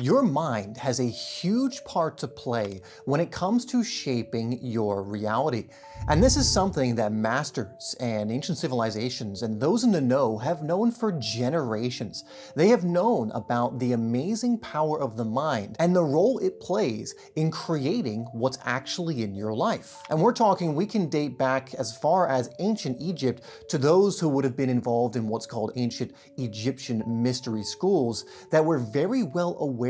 Your mind has a huge part to play when it comes to shaping your reality. And this is something that masters and ancient civilizations and those in the know have known for generations. They have known about the amazing power of the mind and the role it plays in creating what's actually in your life. And we're talking, we can date back as far as ancient Egypt to those who would have been involved in what's called ancient Egyptian mystery schools that were very well aware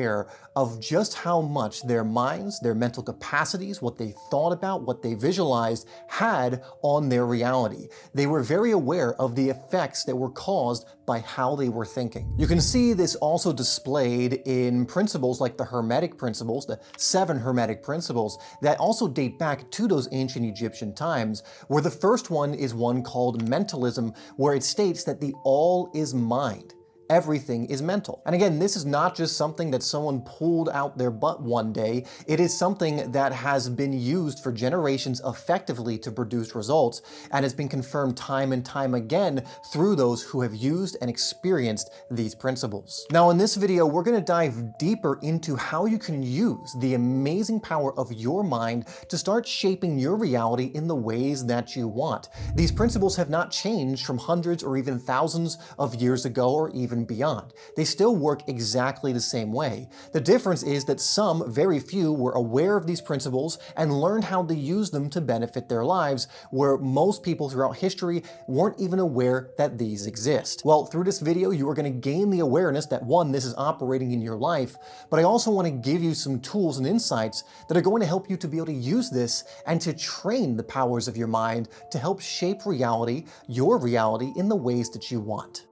of just how much their minds, their mental capacities, what they thought about, what they visualized had on their reality. They were very aware of the effects that were caused by how they were thinking. You can see this also displayed in principles like the Hermetic principles, the 7 Hermetic principles that also date back to those ancient Egyptian times, where the first one is one called mentalism, where it states that the all is mind. Everything is mental. And again, this is not just something that someone pulled out their butt one day. It is something that has been used for generations effectively to produce results, and has been confirmed time and time again through those who have used and experienced these principles. Now, in this video, we're going to dive deeper into how you can use the amazing power of your mind to start shaping your reality in the ways that you want. These principles have not changed from hundreds or even thousands of years ago or even beyond. They still work exactly the same way. The difference is that some, very few, were aware of these principles and learned how to use them to benefit their lives, where most people throughout history weren't even aware that these exist. Well, through this video, you are going to gain the awareness that, one, this is operating in your life, but I also want to give you some tools and insights that are going to help you to be able to use this and to train the powers of your mind to help shape reality, your reality, in the ways that you want.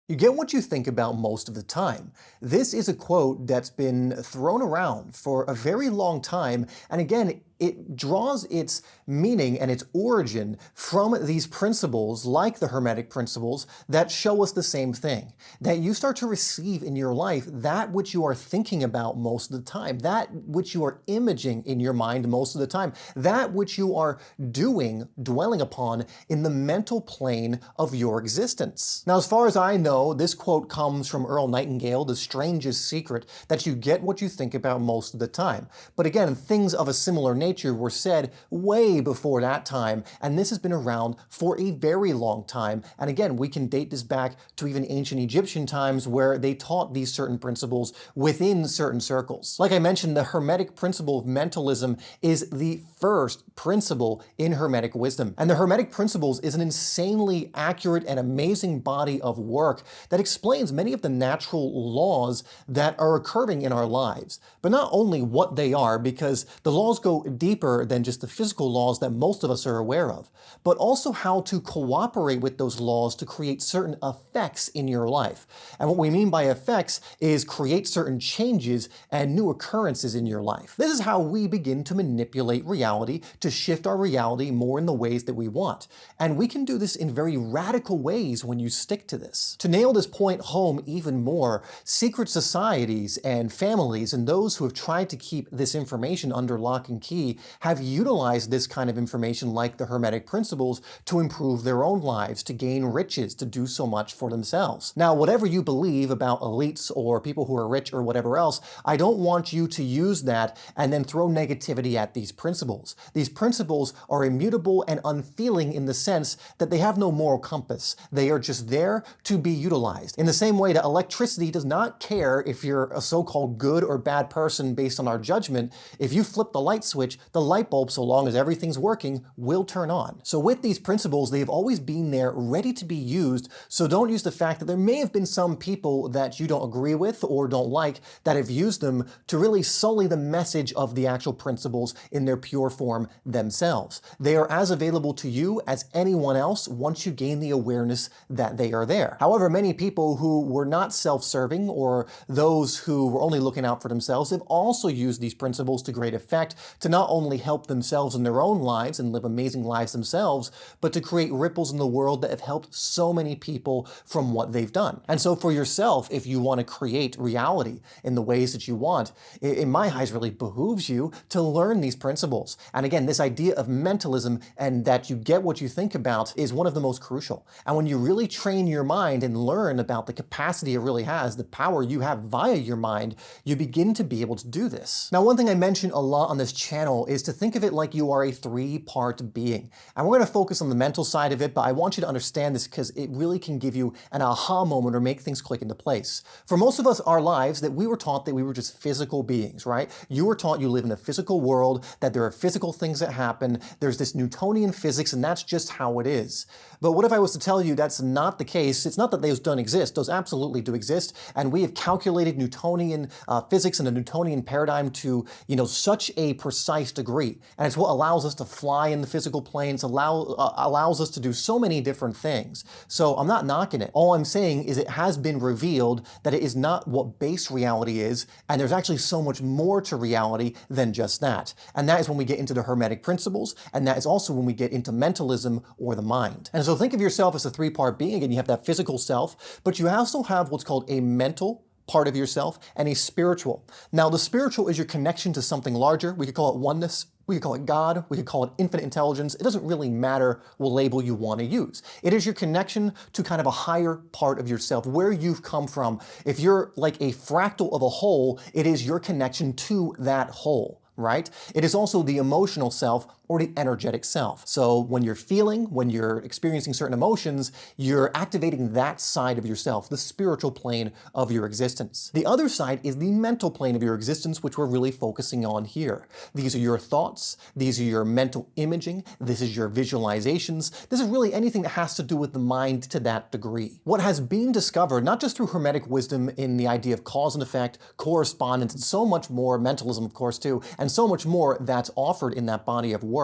You get what you think about most of the time. This is a quote that's been thrown around for a very long time, and again, it draws its meaning and its origin from these principles, like the Hermetic principles, that show us the same thing. That you start to receive in your life that which you are thinking about most of the time, that which you are imaging in your mind most of the time, that which you are doing, dwelling upon in the mental plane of your existence. Now, as far as I know, this quote comes from Earl Nightingale, the strangest secret, that you get what you think about most of the time. But again, things of a similar nature were said way before that time, and this has been around for a very long time. And again, we can date this back to even ancient Egyptian times, where they taught these certain principles within certain circles. Like I mentioned, the Hermetic principle of mentalism is the first principle in Hermetic wisdom. And the Hermetic principles is an insanely accurate and amazing body of work that explains many of the natural laws that are occurring in our lives. But not only what they are, because the laws go deeper than just the physical laws that most of us are aware of, but also how to cooperate with those laws to create certain effects in your life. And what we mean by effects is create certain changes and new occurrences in your life. This is how we begin to manipulate reality, to shift our reality more in the ways that we want. And we can do this in very radical ways when you stick to this. To nail this point home even more, secret societies and families and those who have tried to keep this information under lock and key have utilized this kind of information, like the Hermetic principles, to improve their own lives, to gain riches, to do so much for themselves. Now, whatever you believe about elites or people who are rich or whatever else, I don't want you to use that and then throw negativity at these principles. These principles are immutable and unfeeling in the sense that they have no moral compass. They are just there to be utilized. In the same way that electricity does not care if you're a so-called good or bad person based on our judgment. If you flip the light switch, the light bulb, so long as everything's working, will turn on. So with these principles, they've always been there ready to be used, so don't use the fact that there may have been some people that you don't agree with or don't like that have used them to really sully the message of the actual principles in their pure form themselves. They are as available to you as anyone else once you gain the awareness that they are there. However, many people who were not self-serving, or those who were only looking out for themselves, have also used these principles to great effect to not not only help themselves in their own lives and live amazing lives themselves, but to create ripples in the world that have helped so many people from what they've done. And so for yourself, if you want to create reality in the ways that you want, in my eyes really behooves you to learn these principles. And again, this idea of mentalism and that you get what you think about is one of the most crucial. And when you really train your mind and learn about the capacity it really has, the power you have via your mind, you begin to be able to do this. Now, one thing I mention a lot on this channel is to think of it like you are a three-part being. And we're going to focus on the mental side of it, but I want you to understand this because it really can give you an aha moment or make things click into place. For most of us, our lives, that we were taught that we were just physical beings, right? You were taught you live in a physical world, that there are physical things that happen, there's this Newtonian physics, and that's just how it is. But what if I was to tell you that's not the case? It's not that those don't exist, those absolutely do exist, and we have calculated Newtonian physics and a Newtonian paradigm to, such a precise degree. And it's what allows us to fly in the physical planes, allows us to do so many different things. So I'm not knocking it. All I'm saying is it has been revealed that it is not what base reality is, and there's actually so much more to reality than just that. And that is when we get into the Hermetic principles, and that is also when we get into mentalism or the mind. And so think of yourself as a three-part being, and you have that physical self, but you also have what's called a mental part of yourself and a spiritual. Now, the spiritual is your connection to something larger. We could call it oneness. We could call it God. We could call it infinite intelligence. It doesn't really matter what label you want to use. It is your connection to kind of a higher part of yourself, where you've come from. If you're like a fractal of a whole, it is your connection to that whole, right? It is also the emotional self or the energetic self. So when you're feeling, when you're experiencing certain emotions, you're activating that side of yourself, the spiritual plane of your existence. The other side is the mental plane of your existence, which we're really focusing on here. These are your thoughts, these are your mental imaging, this is your visualizations, this is really anything that has to do with the mind to that degree. What has been discovered, not just through Hermetic wisdom in the idea of cause and effect, correspondence, and so much more, mentalism of course too, and so much more that's offered in that body of work,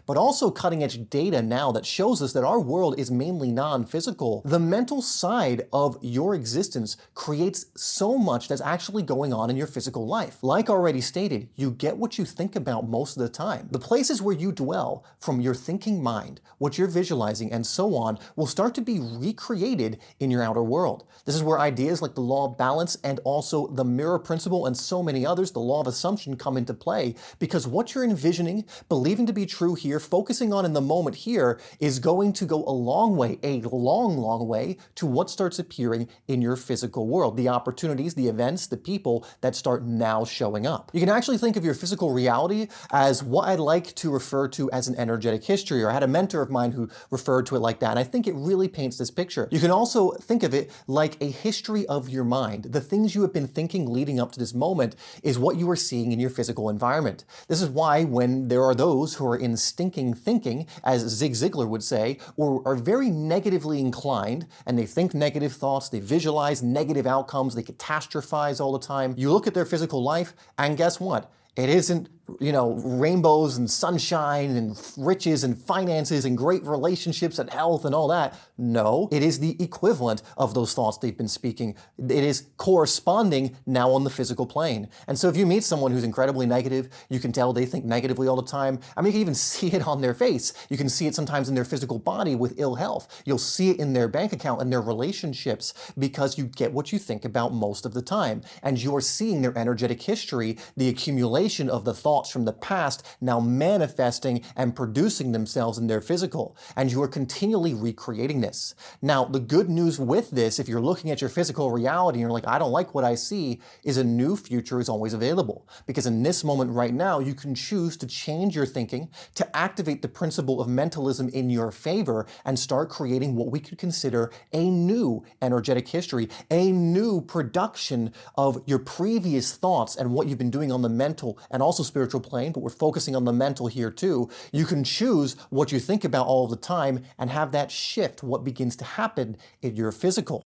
but also cutting edge data now that shows us that our world is mainly non-physical. The mental side of your existence creates so much that's actually going on in your physical life. Like already stated, you get what you think about most of the time. The places where you dwell from your thinking mind, what you're visualizing, and so on, will start to be recreated in your outer world. This is where ideas like the law of balance and also the mirror principle and so many others, the law of assumption, come into play, because what you're envisioning, believing to be true here, focusing on in the moment here, is going to go a long way to what starts appearing in your physical world. The opportunities, the events, the people that start now showing up. You can actually think of your physical reality as what I'd like to refer to as an energetic history, or I had a mentor of mine who referred to it like that, and I think it really paints this picture. You can also think of it like a history of your mind. The things you have been thinking leading up to this moment is what you are seeing in your physical environment. This is why when there are those who are in stinking thinking, as Zig Ziglar would say, or are very negatively inclined, and they think negative thoughts, they visualize negative outcomes, they catastrophize all the time, you look at their physical life, and guess what? It isn't, rainbows and sunshine and riches and finances and great relationships and health and all that. No, it is the equivalent of those thoughts they've been speaking. It is corresponding now on the physical plane. And so if you meet someone who's incredibly negative, you can tell they think negatively all the time. I mean, you can even see it on their face. You can see it sometimes in their physical body with ill health. You'll see it in their bank account and their relationships, because you get what you think about most of the time. And you're seeing their energetic history, the accumulation of the thoughts from the past now manifesting and producing themselves in their physical, and you are continually recreating this. Now, the good news with this, if you're looking at your physical reality and you're like, I don't like what I see, is a new future is always available. Because in this moment right now, you can choose to change your thinking, to activate the principle of mentalism in your favor, and start creating what we could consider a new energetic history, a new production of your previous thoughts and what you've been doing on the mental and also spiritual plane, but we're focusing on the mental here too. You can choose what you think about all the time and have that shift what begins to happen in your physical.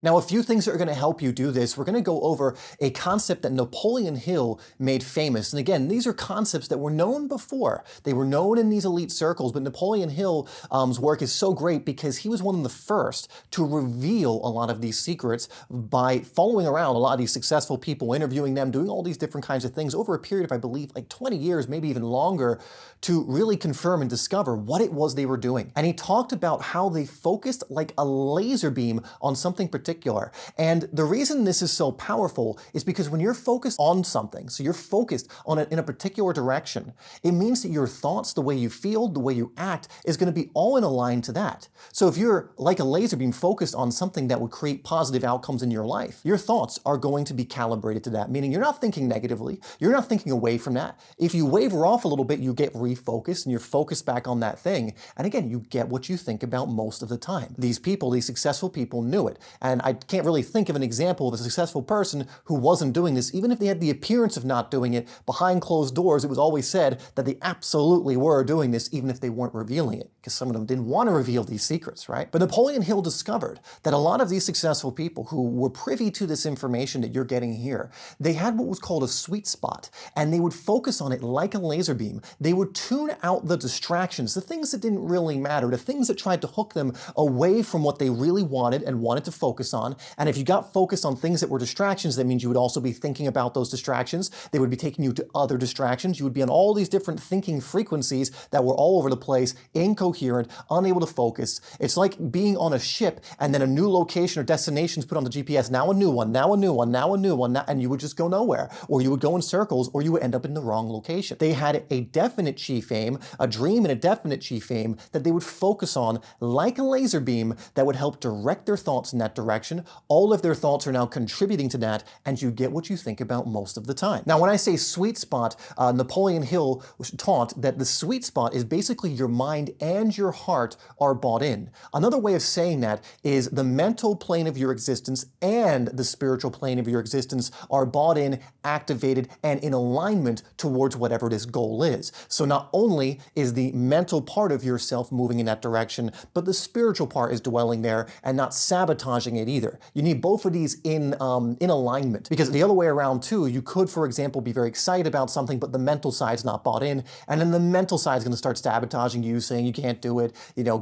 Now, a few things that are going to help you do this. We're going to go over a concept that Napoleon Hill made famous. And again, these are concepts that were known before. They were known in these elite circles, but Napoleon Hill's work is so great because he was one of the first to reveal a lot of these secrets by following around a lot of these successful people, interviewing them, doing all these different kinds of things over a period of, I believe, like 20 years, maybe even longer, to really confirm and discover what it was they were doing. And he talked about how they focused like a laser beam on something particular. And the reason this is so powerful is because when you're focused on something, so you're focused on it in a particular direction, it means that your thoughts, the way you feel, the way you act, is going to be all in a line to that. So if you're like a laser beam focused on something that would create positive outcomes in your life, your thoughts are going to be calibrated to that, meaning you're not thinking negatively, you're not thinking away from that. If you waver off a little bit, you get refocused and you're focused back on that thing. And again, you get what you think about most of the time. These people, these successful people knew it. And I can't really think of an example of a successful person who wasn't doing this. Even if they had the appearance of not doing it, behind closed doors, it was always said that they absolutely were doing this, even if they weren't revealing it, because some of them didn't want to reveal these secrets, right? But Napoleon Hill discovered that a lot of these successful people who were privy to this information that you're getting here, they had what was called a sweet spot, and they would focus on it like a laser beam. They would tune out the distractions, the things that didn't really matter, the things that tried to hook them away from what they really wanted and wanted to focus on. And if you got focused on things that were distractions, that means you would also be thinking about those distractions. They would be taking you to other distractions. You would be on all these different thinking frequencies that were all over the place, incoherent, unable to focus. It's like being on a ship and then a new location or destination is put on the GPS. Now a new one, now a new one, now a new one, and you would just go nowhere. Or you would go in circles, or you would end up in the wrong location. They had a definite chief aim, a dream and a definite chief aim that they would focus on like a laser beam that would help direct their thoughts in that direction. All of their thoughts are now contributing to that, and you get what you think about most of the time. Now, when I say sweet spot, Napoleon Hill taught that the sweet spot is basically your mind and your heart are bought in. Another way of saying that is the mental plane of your existence and the spiritual plane of your existence are bought in, activated, and in alignment towards whatever this goal is. So not only is the mental part of yourself moving in that direction, but the spiritual part is dwelling there and not sabotaging it either. You need both of these in alignment, because the other way around too, you could, for example, be very excited about something, but the mental side's not bought in, and then the mental side's going to start sabotaging you, saying you can't do it,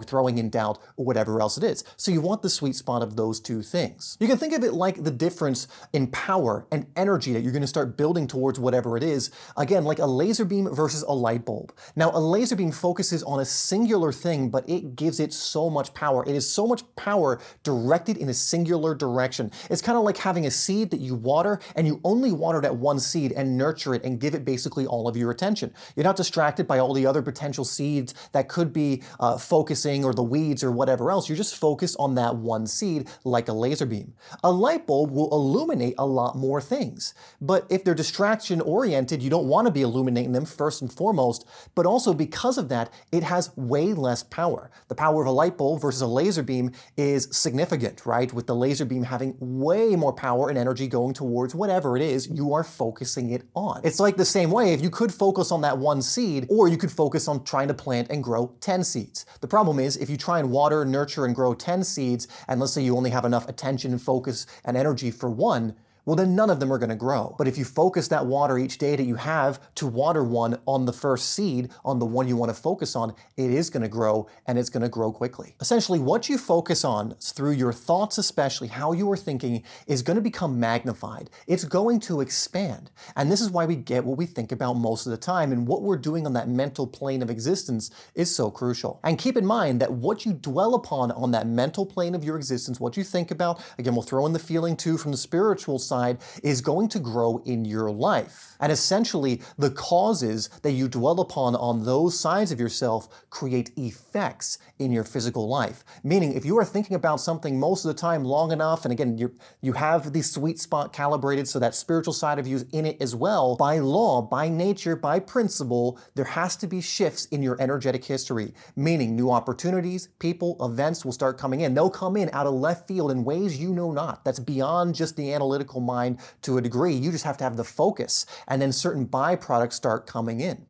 throwing in doubt or whatever else it is. So you want the sweet spot of those two things. You can think of it like the difference in power and energy that you're going to start building towards whatever it is. Again, like a laser beam versus a light bulb. Now, a laser beam focuses on a singular thing, but it gives it so much power. It is so much power directed in a singular direction. It's kind of like having a seed that you water, and you only water that one seed and nurture it and give it basically all of your attention. You're not distracted by all the other potential seeds that could be focusing, or the weeds or whatever else. You're just focused on that one seed like a laser beam. A light bulb will illuminate a lot more things, but if they're distraction oriented, you don't want to be illuminating them first and foremost, but also because of that, it has way less power. The power of a light bulb versus a laser beam is significant, right? With the laser beam having way more power and energy going towards whatever it is you are focusing it on. It's like the same way if you could focus on that one seed, or you could focus on trying to plant and grow 10 seeds. The problem is if you try and water, nurture, and grow 10 seeds, and let's say you only have enough attention and focus and energy for one, well, then none of them are going to grow. But if you focus that water each day that you have to water one on the first seed, on the one you want to focus on, it is going to grow, and it's going to grow quickly. Essentially, what you focus on through your thoughts, especially how you are thinking, is going to become magnified. It's going to expand. And this is why we get what we think about most of the time, and what we're doing on that mental plane of existence is so crucial. And keep in mind that what you dwell upon on that mental plane of your existence, what you think about, again, we'll throw in the feeling too from the spiritual side, is going to grow in your life. And essentially, the causes that you dwell upon on those sides of yourself create effects in your physical life. Meaning, if you are thinking about something most of the time long enough, and again, you have the sweet spot calibrated so that spiritual side of you is in it as well, by law, by nature, by principle, there has to be shifts in your energetic history. Meaning, new opportunities, people, events will start coming in. They'll come in out of left field in ways you know not. That's beyond just the analytical mind to a degree. You just have to have the focus, and then certain byproducts start coming in.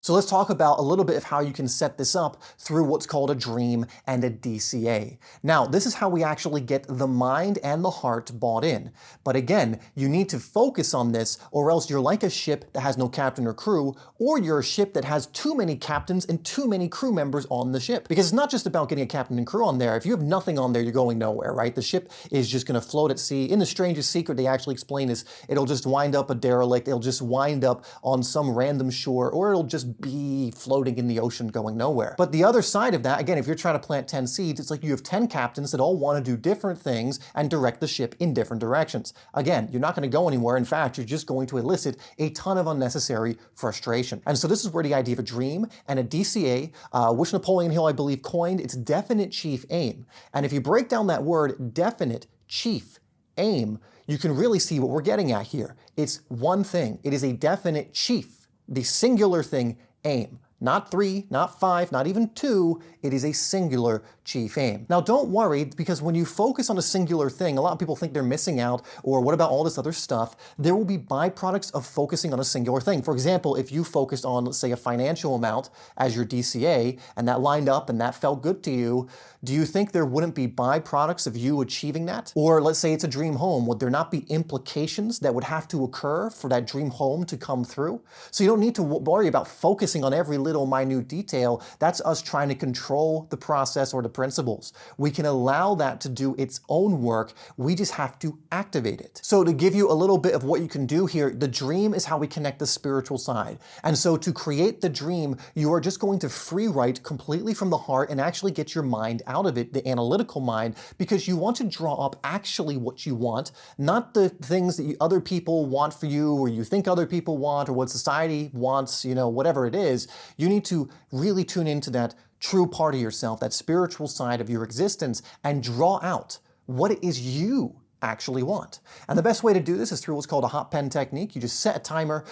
So let's talk about a little bit of how you can set this up through what's called a dream and a DCA. Now, this is how we actually get the mind and the heart bought in. But again, you need to focus on this, or else you're like a ship that has no captain or crew, or you're a ship that has too many captains and too many crew members on the ship. Because it's not just about getting a captain and crew on there. If you have nothing on there, you're going nowhere, right? The ship is just going to float at sea. In The Strangest Secret, they actually explain this. It'll just wind up a derelict. It'll just wind up on some random shore, or it'll just be floating in the ocean going nowhere. But the other side of that, again, if you're trying to plant 10 seeds, it's like you have 10 captains that all want to do different things and direct the ship in different directions. Again, you're not going to go anywhere. In fact, you're just going to elicit a ton of unnecessary frustration. And so this is where the idea of a dream and a DCA, which Napoleon Hill, I believe, coined, it's definite chief aim. And if you break down that word, definite chief aim, you can really see what we're getting at here. It's one thing. It is a definite chief, the singular thing, aim. Not 3, not 5, not even 2, it is a singular chief aim. Now don't worry, because when you focus on a singular thing, a lot of people think they're missing out, or what about all this other stuff? There will be byproducts of focusing on a singular thing. For example, if you focused on, let's say, a financial amount as your DCA, and that lined up and that felt good to you, do you think there wouldn't be byproducts of you achieving that? Or let's say it's a dream home, would there not be implications that would have to occur for that dream home to come through? So you don't need to worry about focusing on every little minute detail. That's us trying to control the process or the principles. We can allow that to do its own work. We just have to activate it. So to give you a little bit of what you can do here, the dream is how we connect the spiritual side. And so to create the dream, you are just going to free write completely from the heart and actually get your mind out of it, the analytical mind, because you want to draw up actually what you want, not the things that other people want for you, or you think other people want, or what society wants, whatever it is. You need to really tune into that true part of yourself, that spiritual side of your existence, and draw out what it is you actually want. And the best way to do this is through what's called a hot pen technique. You just set a timer.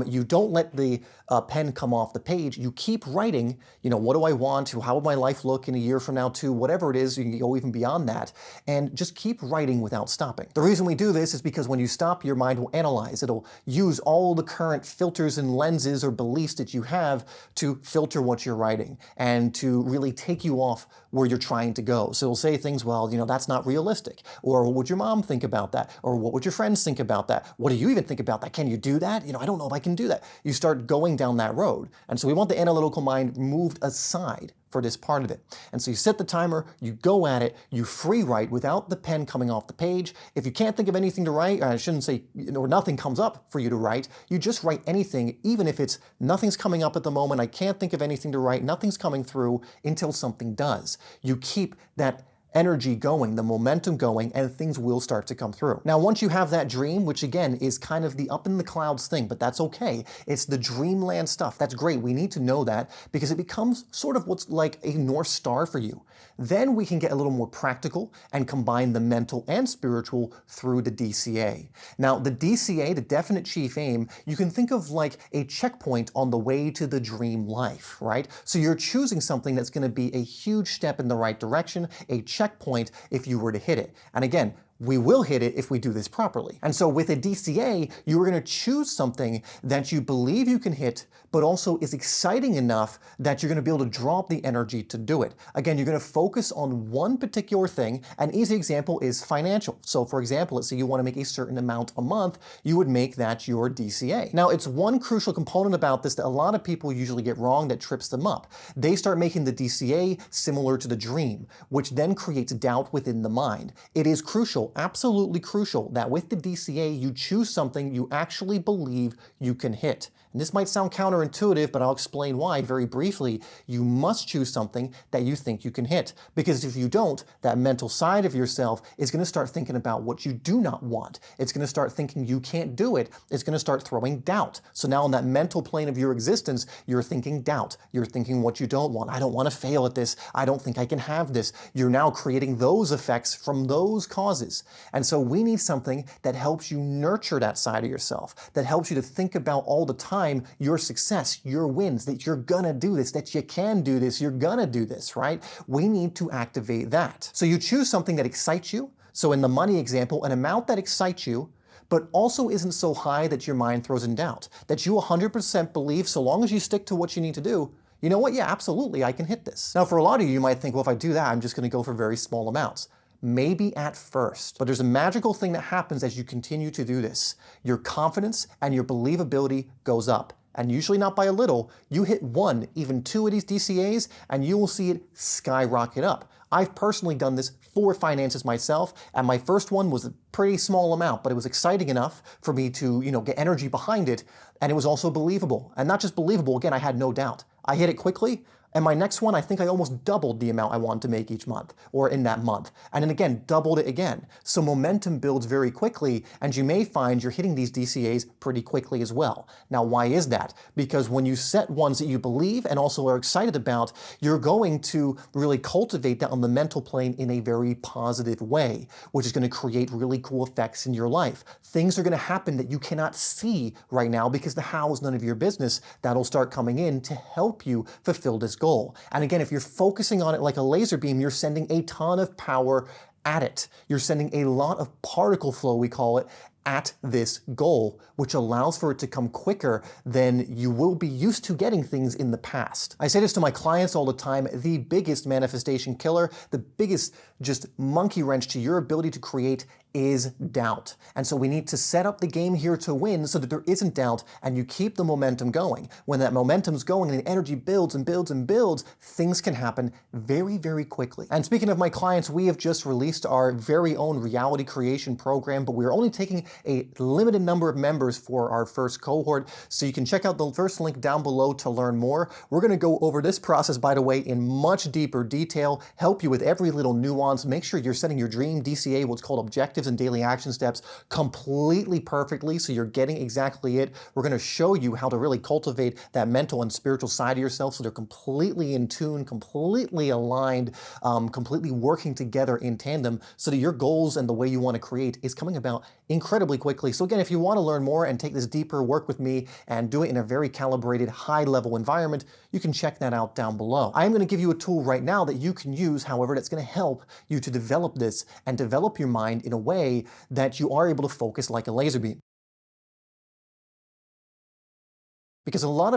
You don't let the pen come off the page. You keep writing, what do I want? How will my life look in a year from now too? Whatever it is, you can go even beyond that. And just keep writing without stopping. The reason we do this is because when you stop, your mind will analyze. It'll use all the current filters and lenses or beliefs that you have to filter what you're writing and to really take you off where you're trying to go. So it'll say things, well, that's not realistic. Or what would your mom think about that? Or what would your friends think about that? What do you even think about that? Can you do that? I don't know if I can do that. You start going down that road. And so we want the analytical mind moved aside for this part of it. And so you set the timer, you go at it, you free write without the pen coming off the page. If you can't think of anything to write, I shouldn't say, or nothing comes up for you to write, you just write anything, even if it's nothing's coming up at the moment, I can't think of anything to write, nothing's coming through until something does. You keep that energy going, the momentum going, and things will start to come through. Now, once you have that dream, which again is kind of the up in the clouds thing, but that's okay. It's the dreamland stuff. That's great. We need to know that because it becomes sort of what's like a North Star for you. Then we can get a little more practical and combine the mental and spiritual through the DCA. Now, the DCA, the definite chief aim, you can think of like a checkpoint on the way to the dream life, right? So you're choosing something that's going to be a huge step in the right direction, a checkpoint if you were to hit it. And again, we will hit it if we do this properly. And so with a DCA, you are going to choose something that you believe you can hit, but also is exciting enough that you're going to be able to draw up the energy to do it. Again, you're going to focus on one particular thing. An easy example is financial. So for example, let's say you want to make a certain amount a month, you would make that your DCA. Now, it's one crucial component about this that a lot of people usually get wrong that trips them up. They start making the DCA similar to the dream, which then creates doubt within the mind. It is crucial, absolutely crucial, that with the DCA, you choose something you actually believe you can hit. And this might sound counterintuitive, but I'll explain why very briefly. You must choose something that you think you can hit. Because if you don't, that mental side of yourself is going to start thinking about what you do not want. It's going to start thinking you can't do it. It's going to start throwing doubt. So now on that mental plane of your existence, you're thinking doubt. You're thinking what you don't want. I don't want to fail at this. I don't think I can have this. You're now creating those effects from those causes. And so we need something that helps you nurture that side of yourself, that helps you to think about all the time your success, your wins, that you're gonna do this, that you can do this, you're gonna do this, right? We need to activate that. So you choose something that excites you. So in the money example, an amount that excites you, but also isn't so high that your mind throws in doubt, that you 100% believe so long as you stick to what you need to do, you know what, yeah, absolutely, I can hit this. Now, for a lot of you, you might think, well, if I do that, I'm just going to go for very small amounts. Maybe at first, but there's a magical thing that happens as you continue to do this. Your confidence and your believability goes up. And usually not by a little. You hit 1, even 2 of these DCAs, and you will see it skyrocket up. I've personally done this for finances myself, and my first one was a pretty small amount, but it was exciting enough for me to, get energy behind it, and it was also believable. And not just believable, again, I had no doubt. I hit it quickly, and my next one, I think I almost doubled the amount I wanted to make each month, or in that month. And then again, doubled it again. So momentum builds very quickly, and you may find you're hitting these DCAs pretty quickly as well. Now, why is that? Because when you set ones that you believe and also are excited about, you're going to really cultivate that on the mental plane in a very positive way, which is going to create really cool effects in your life. Things are going to happen that you cannot see right now because the how is none of your business. That'll start coming in to help you fulfill this goal. And again, if you're focusing on it like a laser beam, you're sending a ton of power at it. You're sending a lot of particle flow, we call it, at this goal, which allows for it to come quicker than you will be used to getting things in the past. I say this to my clients all the time, the biggest manifestation killer, the biggest just monkey wrench to your ability to create is doubt. And so we need to set up the game here to win so that there isn't doubt and you keep the momentum going. When that momentum's going and the energy builds and builds and builds, things can happen very, very quickly. And speaking of my clients, we have just released our very own reality creation program, but we're only taking a limited number of members for our first cohort. So you can check out the first link down below to learn more. We're going to go over this process, by the way, in much deeper detail, help you with every little nuance, make sure you're setting your dream DCA, what's called objectives and daily action steps, completely perfectly so you're getting exactly it. We're going to show you how to really cultivate that mental and spiritual side of yourself so they're completely in tune, completely aligned, completely working together in tandem so that your goals and the way you want to create is coming about incredibly quickly. So again, if you want to learn more and take this deeper work with me and do it in a very calibrated, high-level environment, you can check that out down below. I am going to give you a tool right now that you can use, however, that's going to help you to develop this and develop your mind in a way that you are able to focus like a laser beam. Because one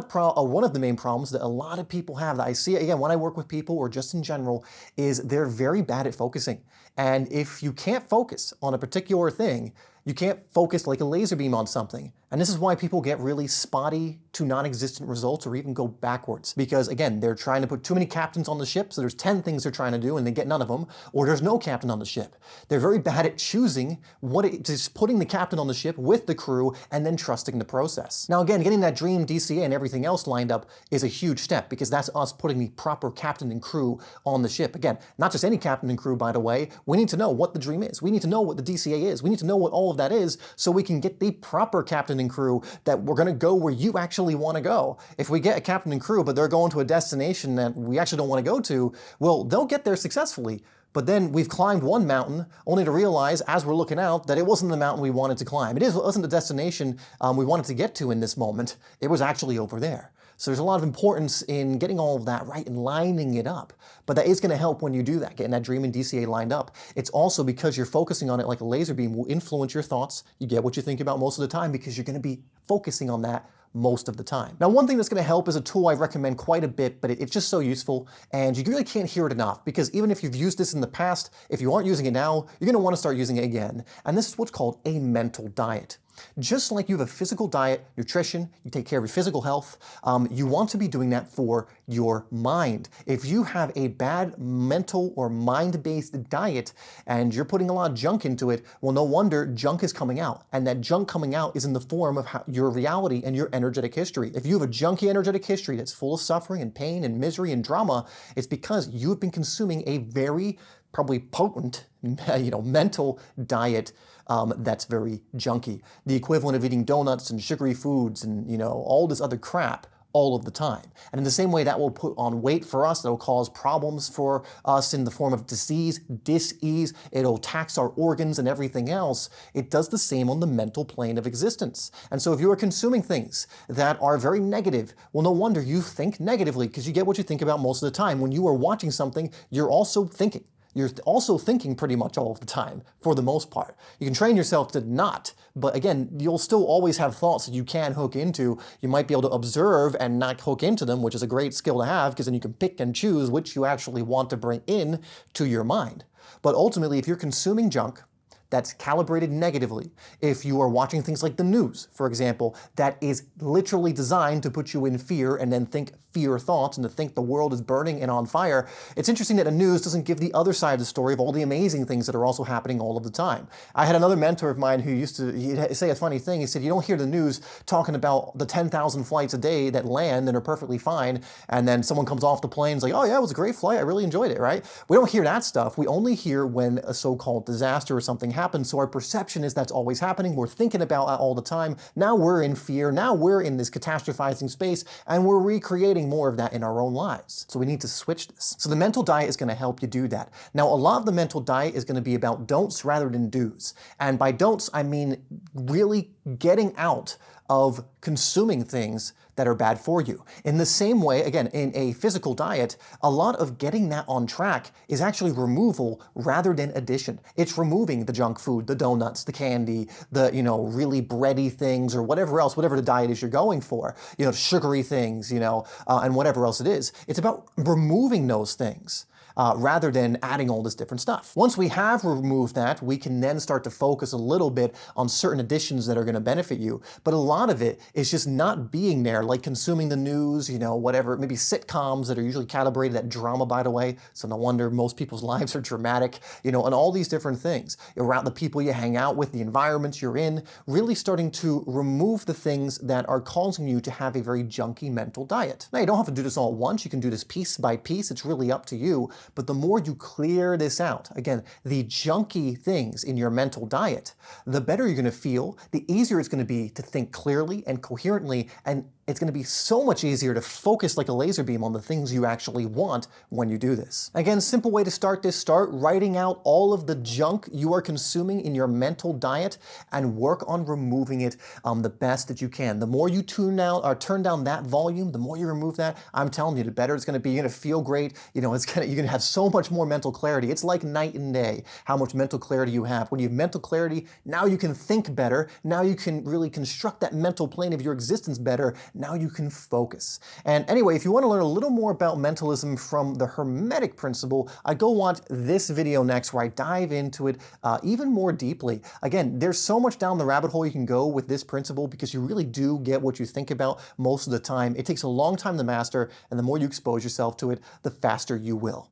of the main problems that a lot of people have that I see, again, when I work with people or just in general, is they're very bad at focusing. And if you can't focus on a particular thing, you can't focus like a laser beam on something. And this is why people get really spotty to non-existent results or even go backwards. Because again, they're trying to put too many captains on the ship, so there's 10 things they're trying to do and they get none of them, or there's no captain on the ship. They're very bad at choosing just putting the captain on the ship with the crew and then trusting the process. Now again, getting that dream DCA and everything else lined up is a huge step because that's us putting the proper captain and crew on the ship. Again, not just any captain and crew, by the way. We need to know what the dream is. We need to know what the DCA is. We need to know what all of that is so we can get the proper captain and crew that we're going to go where you actually want to go. If we get a captain and crew, but they're going to a destination that we actually don't want to go to, well, they'll get there successfully. But then we've climbed one mountain only to realize as we're looking out that it wasn't the mountain we wanted to climb. It wasn't the destination we wanted to get to in this moment. It was actually over there. So there's a lot of importance in getting all of that right and lining it up. But that is going to help when you do that, getting that dream and DCA lined up. It's also because you're focusing on it like a laser beam will influence your thoughts. You get what you think about most of the time because you're going to be focusing on that most of the time. Now, one thing that's going to help is a tool I recommend quite a bit, but it's just so useful, and you really can't hear it enough, because even if you've used this in the past, if you aren't using it now, you're going to want to start using it again. And this is what's called a mental diet. Just like you have a physical diet, nutrition, you take care of your physical health, you want to be doing that for your mind. If you have a bad mental or mind-based diet and you're putting a lot of junk into it, well, no wonder junk is coming out. And that junk coming out is in the form of your reality and your energetic history. If you have a junky energetic history that's full of suffering and pain and misery and drama, it's because you've been consuming a very probably potent, mental diet that's very junky. The equivalent of eating donuts and sugary foods and, all this other crap all of the time. And in the same way that will put on weight for us, that'll cause problems for us in the form of disease, dis-ease, it'll tax our organs and everything else. It does the same on the mental plane of existence. And so if you are consuming things that are very negative, well, no wonder you think negatively because you get what you think about most of the time. When you are watching something, you're also thinking. you're also thinking pretty much all of the time, for the most part. You can train yourself to not, but again, you'll still always have thoughts that you can hook into. You might be able to observe and not hook into them, which is a great skill to have, because then you can pick and choose which you actually want to bring in to your mind. But ultimately, if you're consuming junk that's calibrated negatively, if you are watching things like the news, for example, that is literally designed to put you in fear and then think fear thoughts and to think the world is burning and on fire, it's interesting that the news doesn't give the other side of the story of all the amazing things that are also happening all of the time. I had another mentor of mine who used to he'd say a funny thing. He said, you don't hear the news talking about the 10,000 flights a day that land and are perfectly fine, and then someone comes off the plane and is like, oh yeah, it was a great flight, I really enjoyed it, right? We don't hear that stuff. We only hear when a so-called disaster or something happens, so our perception is that's always happening. We're thinking about that all the time. Now we're in fear. Now we're in this catastrophizing space, and we're recreating more of that in our own lives. So we need to switch this. So the mental diet is going to help you do that. Now, a lot of the mental diet is going to be about don'ts rather than do's. And by don'ts, I mean really getting out of consuming things that are bad for you. In the same way, again, in a physical diet, a lot of getting that on track is actually removal rather than addition. It's removing the junk food, the donuts, the candy, the, really bready things or whatever else, whatever the diet is you're going for, sugary things, and whatever else it is. It's about removing those things. Rather than adding all this different stuff. Once we have removed that, we can then start to focus a little bit on certain additions that are going to benefit you. But a lot of it is just not being there, like consuming the news, whatever, maybe sitcoms that are usually calibrated at drama, by the way. So no wonder most people's lives are dramatic, and all these different things. Around the people you hang out with, the environments you're in, really starting to remove the things that are causing you to have a very junky mental diet. Now, you don't have to do this all at once. You can do this piece by piece. It's really up to you. But the more you clear this out, again, the junky things in your mental diet, the better you're going to feel, the easier it's going to be to think clearly and coherently, and it's going to be so much easier to focus like a laser beam on the things you actually want when you do this. Again, simple way to start this, start writing out all of the junk you are consuming in your mental diet and work on removing it the best that you can. The more you turn down that volume, the more you remove that, I'm telling you, the better it's going to be. You're going to feel great. You're going to have so much more mental clarity. It's like night and day, how much mental clarity you have. When you have mental clarity, now you can think better. Now you can really construct that mental plane of your existence better. Now you can focus. And anyway, if you want to learn a little more about mentalism from the Hermetic principle, I go watch this video next where I dive into it even more deeply. Again, there's so much down the rabbit hole you can go with this principle because you really do get what you think about most of the time. It takes a long time to master, and the more you expose yourself to it, the faster you will.